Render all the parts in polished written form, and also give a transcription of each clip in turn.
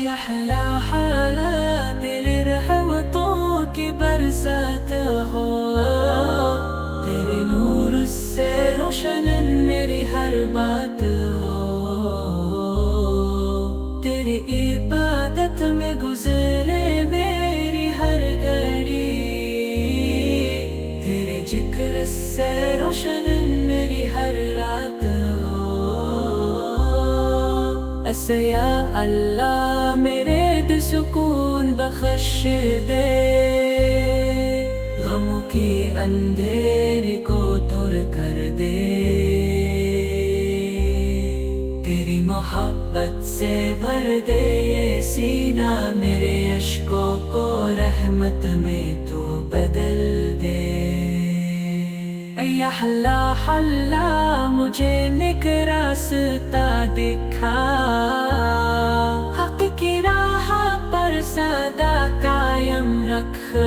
احلى حالات تیرے رحمتوں کی برسات ہو، تیرے نور سے روشن میری ہر بات ہو، تیری عبادت میں گزرے میری ہر گھڑی، تیرے ذکر سے روشن میری ہر رات ہو۔ ایسے یا اللہ میرے دل سکون بخش دے، غموں کی اندھیری کو دور کر دے، تیری محبت سے بھر دے یہ سینہ، میرے اشکوں کو رحمت میں تو بدل دے۔ یا اللہ اللہ مجھے نیک راستہ دکھا، حق کی راہ پر سدا قائم رکھ،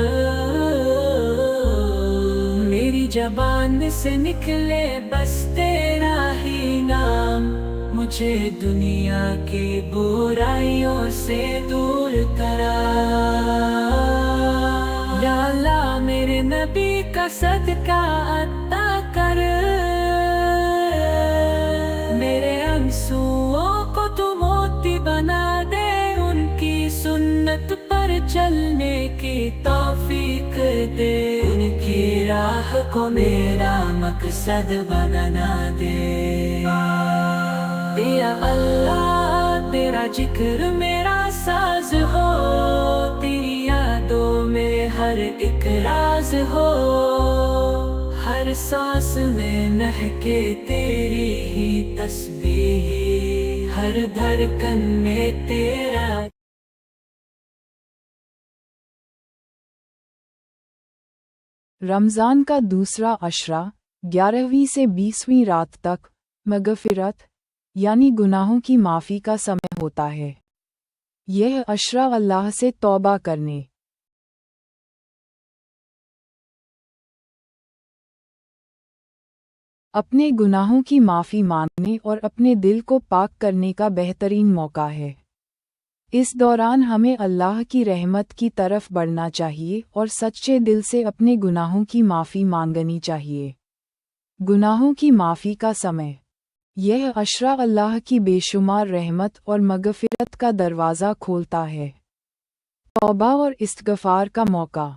میری زبان سے نکلے بس تیرا ہی نام، مجھے دنیا کی برائیوں سے دور کرا۔ یا اللہ میرے نبی کا صدقہ عطا کر، میرے آنسوؤں کو تو موتی بنا دے، ان کی سنت پر چلنے کی توفیق دے، ان کی راہ کو میرا مقصد بنا دے۔ یا اللہ تیرا ذکر میرا ساز ہو، تیری یادوں میں ہر ایک راز ہو، ہر سانس میں مہکے تیری ہی تسبیح، ہر دھڑکن میں تیرا۔ رمضان کا دوسرا عشرہ 11ویں سے 20ویں رات تک مغفرت یعنی گناہوں کی معافی کا سمے ہوتا ہے۔ یہ عشرہ اللہ سے توبہ کرنے، اپنے گناہوں کی معافی مانگنے اور اپنے دل کو پاک کرنے کا بہترین موقع ہے۔ اس دوران ہمیں اللہ کی رحمت کی طرف بڑھنا چاہیے اور سچے دل سے اپنے گناہوں کی معافی مانگنی چاہیے۔ گناہوں کی معافی کا سمے، یہ عشرہ اللہ کی بے شمار رحمت اور مغفرت کا دروازہ کھولتا ہے۔ توبہ اور استغفار کا موقع،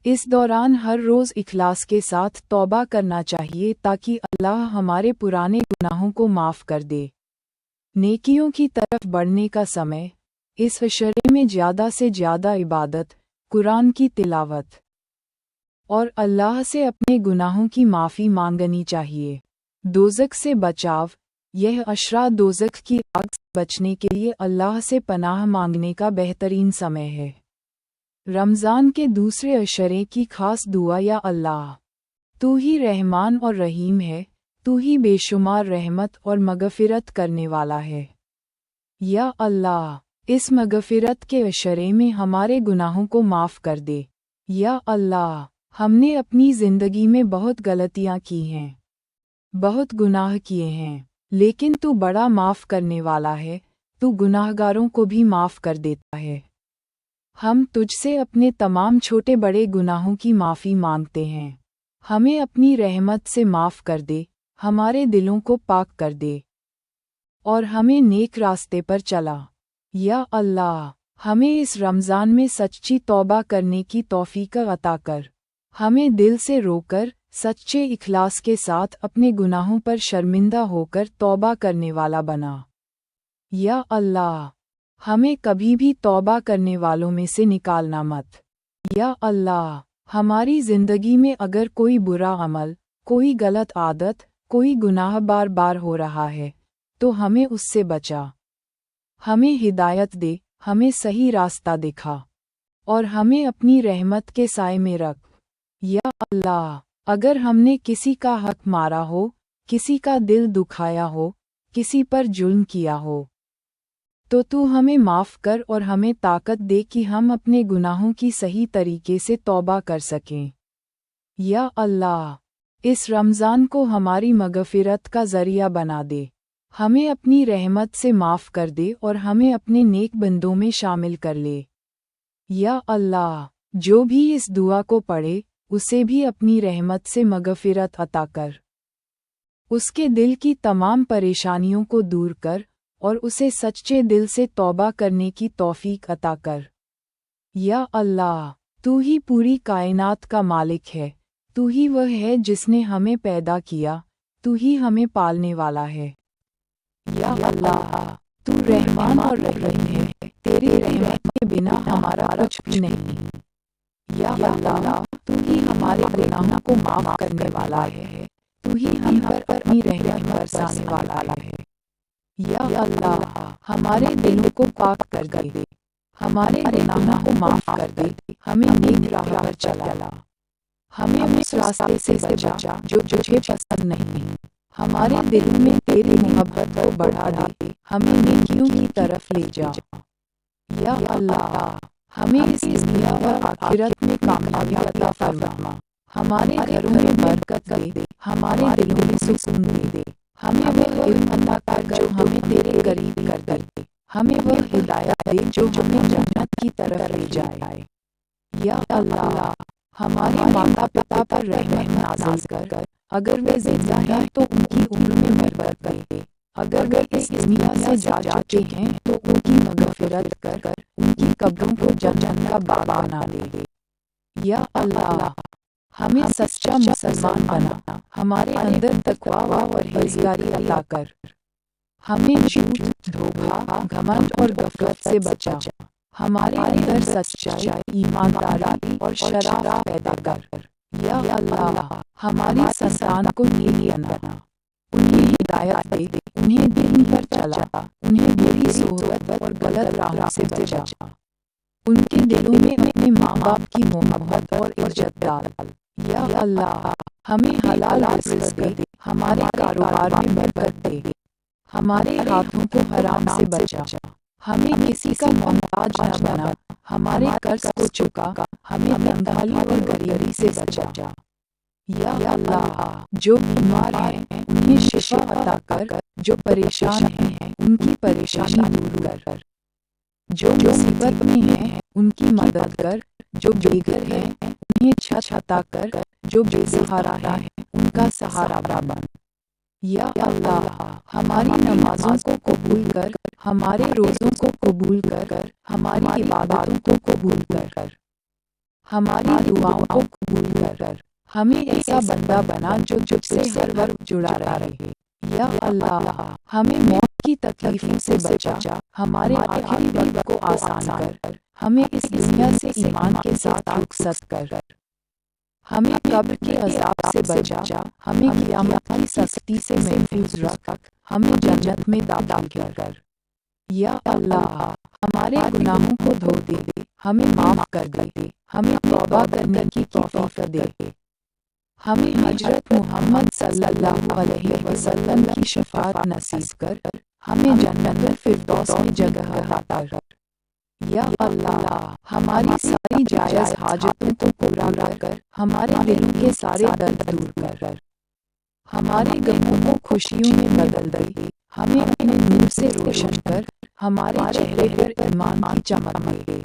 اس دوران ہر روز اخلاص کے ساتھ توبہ کرنا چاہیے تاکہ اللہ ہمارے پرانے گناہوں کو معاف کر دے۔ نیکیوں کی طرف بڑھنے کا سمے، اس عشرے میں زیادہ سے زیادہ عبادت، قرآن کی تلاوت اور اللہ سے اپنے گناہوں کی معافی مانگنی چاہیے۔ دوزخ سے بچاؤ، یہ عشرہ دوزخ کی آگ سے بچنے کے لیے اللہ سے پناہ مانگنے کا بہترین سمے ہے۔ رمضان کے دوسرے عشرے کی خاص دعا، یا اللہ تو ہی رحمان اور رحیم ہے، تو ہی بے شمار رحمت اور مغفرت کرنے والا ہے۔ یا اللہ اس مغفرت کے عشرے میں ہمارے گناہوں کو معاف کر دے۔ یا اللہ ہم نے اپنی زندگی میں بہت غلطیاں کی ہیں، بہت گناہ کیے ہیں، لیکن تو بڑا معاف کرنے والا ہے، تو گناہگاروں کو بھی معاف کر دیتا ہے۔ ہم تجھ سے اپنے تمام چھوٹے بڑے گناہوں کی معافی مانگتے ہیں، ہمیں اپنی رحمت سے معاف کر دے، ہمارے دلوں کو پاک کر دے اور ہمیں نیک راستے پر چلا۔ یا اللہ ہمیں اس رمضان میں سچی توبہ کرنے کی توفیق عطا کر، ہمیں دل سے رو کر سچے اخلاص کے ساتھ اپنے گناہوں پر شرمندہ ہو کر توبہ کرنے والا بنا۔ یا اللہ ہمیں کبھی بھی توبہ کرنے والوں میں سے نکالنا مت۔ یا اللہ ہماری زندگی میں اگر کوئی برا عمل، کوئی غلط عادت، کوئی گناہ بار بار ہو رہا ہے تو ہمیں اس سے بچا، ہمیں ہدایت دے، ہمیں صحیح راستہ دکھا اور ہمیں اپنی رحمت کے سائے میں رکھ۔ یا اللہ اگر ہم نے کسی کا حق مارا ہو، کسی کا دل دکھایا ہو، کسی پر ظلم کیا ہو، تو ہمیں معاف کر اور ہمیں طاقت دے کہ ہم اپنے گناہوں کی صحیح طریقے سے توبہ کر سکیں۔ یا اللہ اس رمضان کو ہماری مغفرت کا ذریعہ بنا دے، ہمیں اپنی رحمت سے معاف کر دے اور ہمیں اپنے نیک بندوں میں شامل کر لے۔ یا اللہ، جو بھی اس دعا کو پڑھے اسے بھی اپنی رحمت سے مغفرت عطا کر، اس کے دل کی تمام پریشانیوں کو دور کر اور اسے سچے دل سے توبہ کرنے کی توفیق عطا کر۔ یا اللہ، تو ہی پوری کائنات کا مالک ہے، تو ہی وہ ہے جس نے ہمیں پیدا کیا، تو ہی ہمیں پالنے والا ہے۔ یا اللہ، تو رحمان اور رحیم ہے، تیری رحمت کے بنا ہمارا کچھ بھی نہیں۔ یا اللہ، تو ہی ہمارے گناہوں کو معاف کرنے والا ہے، تو ہی ہم پر اپنی رحمت برسانے والا ہے۔ یا اللہ، ہمارے دلوں کو پاک کر دے، ہمارے گناہوں کو معاف کر دے، ہمیں نیک راہ پر چلا، ہمیں اس راستے سے بچا جو تجھے پسند نہیں، ہمارے دلوں میں تیری محبت کو بڑھا دے، ہمیں نیکیوں کی طرف لے جا۔ یا اللہ، ہمیں اس دنیا اور آخرت میں کامیابی عطا فرما، ہمارے گھروں میں برکت دے، ہمارے دلوں میں سکون دے، ہمیں وہ علم عطا کر جو ہمیں تیرے قریب کر دے، ہمیں وہ ہدایت دے جو ہمیں جنت کی طرف لے جائے۔ یا اللہ، ہمارے ماتا پتا پر رحمت نازل کر، اگر وہ زندہ ہیں تو ان کی عمر میں برکت دے، اگر وہ اس دنیا سے جا چکے ہیں تو ان کی مغفرت کر، ان کی قبروں کو جنت کا باغ بنا دے۔ یا اللہ، ہمیں سچا مسلمان بنا، ہمارے اندر تقویٰ و پرہیزگاری عطا کر، ہمیں جھوٹ، دھوکہ، گھمنڈ اور غفلت سے بچا، ہمارے اندر سچائی، ایمانداری اور شرف پیدا کر۔ یا اللہ، ہماری سنتان کو نیک بنا، انہیں ہدایت دے، انہیں دین پر چلا، انہیں بری صحبت اور غلط راہوں سے بچا، ان کے دلوں میں اپنے ماں باپ کی محبت اور عزت ڈال۔ یا اللہ، ہمیں حلال رزق دے، ہمارے کاروبار میں برکت دے، ہمارے ہاتھوں کو حرام سے بچا، ہمیں کسی کا محتاج نہ بنا، ہمارے قرض کو چکا، ہمیں تنگحالی اور غریبی سے بچا۔ یا اللہ، جو بیمار ہیں انہیں شفا عطا کر، جو پریشان ہیں ان کی پریشانی دور کر، جو مصیبت میں ہیں ان کی مدد کر، جو بے گھر ہیں انہیں چھت عطا کر، جو بے سہارا ہیں ان کا سہارا بن۔ یا اللہ، ہماری نمازوں کو قبول کر، ہمارے روزوں کو قبول کر، ہماری عبادتوں کو قبول کر، ہماری دعاؤں کو قبول کر، ہمیں ایسا بندہ بنا جو تجھ سے ہر وقت جڑا رہے۔ یا اللہ، ہمیں موت کی تکلیفوں سے بچا، ہمارے آخری وقت کو آسان کر، ہمیں اس دنیا سے ایمان کے ساتھ رخصت کر، ہمیں قبر کے عذاب سے بچا، ہمیں قیامت کی سختی سے محفوظ رکھ، ہمیں جنت میں داخل کر۔ یا اللہ، ہمارے گناہوں کو دھو دے، ہمیں معاف کر دے، ہمیں توبہ کرنے کی توفیق دے، ہمیں حضرت محمد صلی اللہ علیہ وسلم کی شفاعت نصیب کر، ہمیں جنت الفردوس میں جگہ عطا کر۔ یا اللہ، ہماری ساری جائز حاجتوں کو پورا کر، ہمارے دلوں کے سارے درد دور کر، ہمارے غموں کو خوشیوں میں بدل دے، ہمیں اپنے نور سے روشن کر، ہمارے چہرے پر ایمان کی چمک دے۔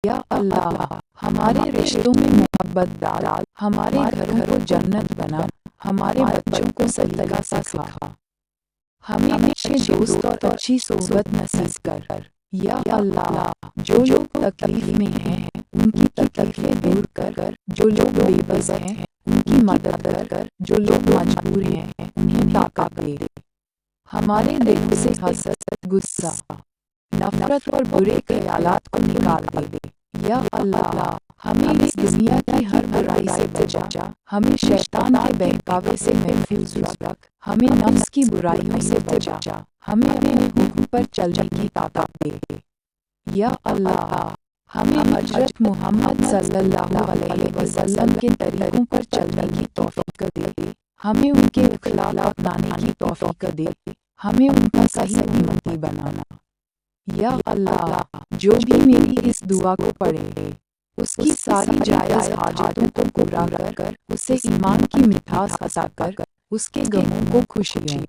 یا اللہ، ہمارے رشتوں میں محبت ڈال، ہمارے گھروں کو جنت بنا، ہمارے بچوں کو سلیقہ سکھا، ہمیں اچھے دوست اور اچھی صحبت نصیب کر۔ یا اللہ، جو لوگ تکلیف میں ہیں ان کی تکلیفیں دور کر، جو لوگ بے بس ہیں ان کی مدد کر، جو لوگ مجبور ہیں انہیں طاقت دے، ہمارے دلوں سے حسد، غصہ، نفرت اور برے خیالات کو نکال دے۔ یا اللہ، ہمیں اس دنیا کی ہر برائی سے بچا، ہمیں شیطان کے بہکاوے سے محفوظ رکھ، ہمیں نفس کی برائیوں سے بچا، ہمیں اپنے حکم پر چلنے کی طاقت دے۔ یا اللہ، ہمیں حضرت محمد صلی اللہ علیہ وسلم کے طریقوں پر چلنے کی توفیق دے، ہمیں ان کے اخلاق اپنانے کی توفیق دے، ہمیں ان کا صحیح امتی بنانا۔ یا اللہ، جو بھی میری اس دعا کو پڑھے اس کی ساری جائز حاجتوں کو پورا کر، اسے ایمان کی مٹھاس عطا کر، اس کے غموں کو خوشیوں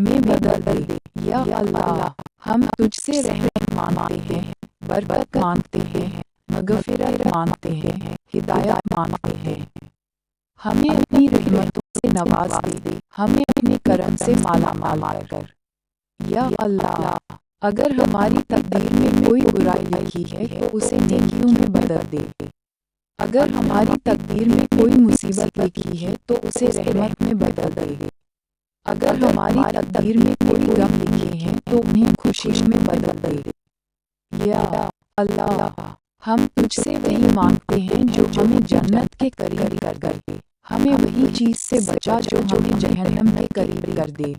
میں بدل دے۔ یا اللہ، ہم تجھ سے رحمت مانگتے ہیں، برکت مانگتے ہیں، مغفرت مانگتے ہیں، ہدایت مانگتے ہیں۔ ہمیں اپنی رحمتوں سے نواز دے، ہمیں اپنے کرم سے مالا مال کر۔ یا اللہ، اگر ہماری تقدیر میں کوئی برائی لکھی ہے تو اسے نیکیوں میں بدل دے۔ اگر ہماری تقدیر میں کوئی مصیبت لکھی ہے تو اسے رحمت میں بدل دے۔ اگر ہماری تقدیر میں کوئی غم لکھے ہیں تو انہیں خوشی میں بدل دے۔ یا اللہ، ہم تجھ سے وہی مانگتے ہیں جو ہمیں جنت کے قریب کر دے، ہمیں وہی چیز سے بچا جو ہمیں جہنم کے قریب کر دے۔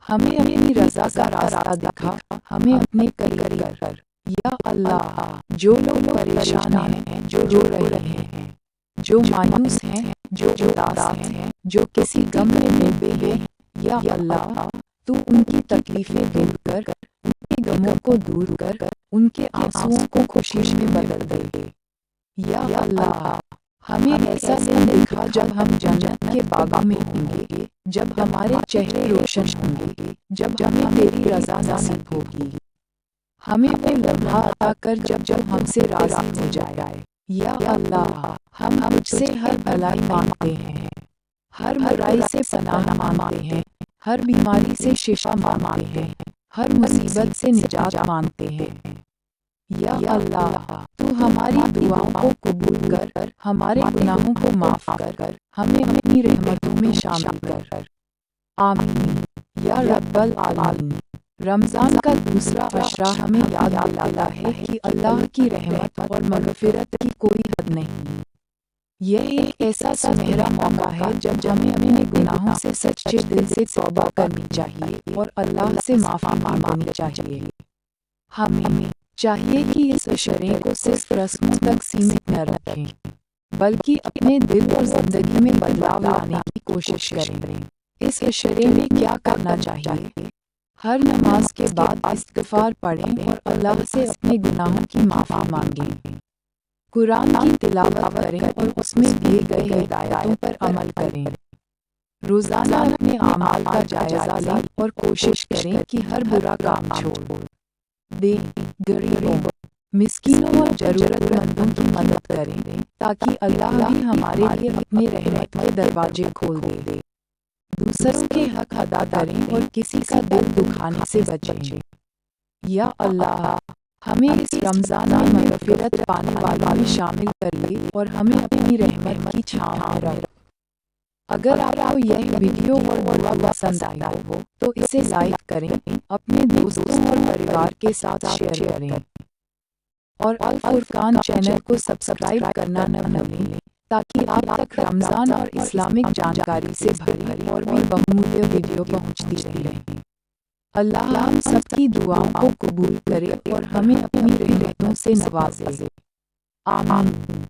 ہمیں اپنی رضا کا راستہ دکھا، ہمیں اپنے قریب کر۔ یا اللہ، جو لوگ پریشان ہیں، جو رو رہے ہیں، جو مایوس ہیں، جو اداس ہیں، جو کسی غم میں ڈوبے ہیں، یا اللہ، تو ان کی تکلیفیں دور کر، ان کے غموں کو دور کر، ان کے آنسوؤں کو خوشی میں بدل دے۔ یا اللہ، ہمیں ایسا دن دکھا جب ہم جنت کے باغوں میں ہوں گے، جب ہمارے چہرے روشن ہوں گے، جب ہمیں تیری رضا نصیب ہوگی۔ ہمیں وہ لمحہ عطا کر جب ہم سے راضی ہو جائے۔ یا اللہ، ہم تجھ سے ہر بھلائی مانگتے ہیں، ہر برائی سے پناہ مانگتے ہیں، ہر بیماری سے شفا مانگتے ہیں، ہر مصیبت سے نجات مانگتے ہیں۔ یا اللہ، تو ہماری دعاؤں کو قبول کر، ہمارے گناہوں کو معاف کر، ہمیں اپنی رحمتوں میں شامل کر۔ آمین یا رب العالمین۔ رمضان کا دوسرا عشرہ ہمیں یاد دلاتا ہے کہ اللہ کی رحمت اور مغفرت کی کوئی حد نہیں۔ یہ ایک ایسا سنہرا موقع ہے جب ہمیں اپنے گناہوں سے سچے دل سے توبہ کرنی چاہیے اور اللہ سے معافی مانگنی چاہیے۔ ہمیں چاہیے کہ اس عشرے کو صرف رسموں تک سیمت نہ رکھیں، بلکہ اپنے دل اور زندگی میں بدلاؤ لانے کی کوشش کریں۔ اس عشرے میں کیا کرنا چاہیے؟ ہر نماز کے بعد استغفار پڑھیں اور اللہ سے اپنے گناہوں کی معافی مانگیں۔ قرآن کی تلاوت کریں اور اس میں دیے گئے ہدایتوں پر عمل کریں۔ روزانہ اپنے اعمال کا جائزہ لیں اور کوشش کریں کہ ہر برا کام چھوڑ دیں، غریبوں، مسکینوں اور ضرورت مندوں کی مدد کریں تاکہ اللہ بھی ہمارے لیے اپنے رحمت کے دروازے کھول دے۔ دوسروں کے حق ادا کریں اور کسی کا دل دکھانے سے بچیں۔ یا اللہ، ہمیں اس رمضان میں مغفرت پانے والوں میں شامل کر لے اور ہمیں اپنی رحمت کی چھاؤں میں رکھ۔ اگر آپ کو یہ ویڈیو اور دعا پسند آیا ہو تو اسے لائک کریں، اپنے دوستوں اور پریوار کے ساتھ شیئر کریں، اور الفرقان چینل کو سبسکرائب کرنا نہ بھولیں تاکہ آپ تک رمضان اور اسلامک جانکاری سے بھری اور بھی بہمولیہ ویڈیو پہنچتی رہیں۔ اللہ ہم سب کی دعاؤں کو قبول کرے اور ہمیں اپنی رحمتوں سے نوازے۔ آمین۔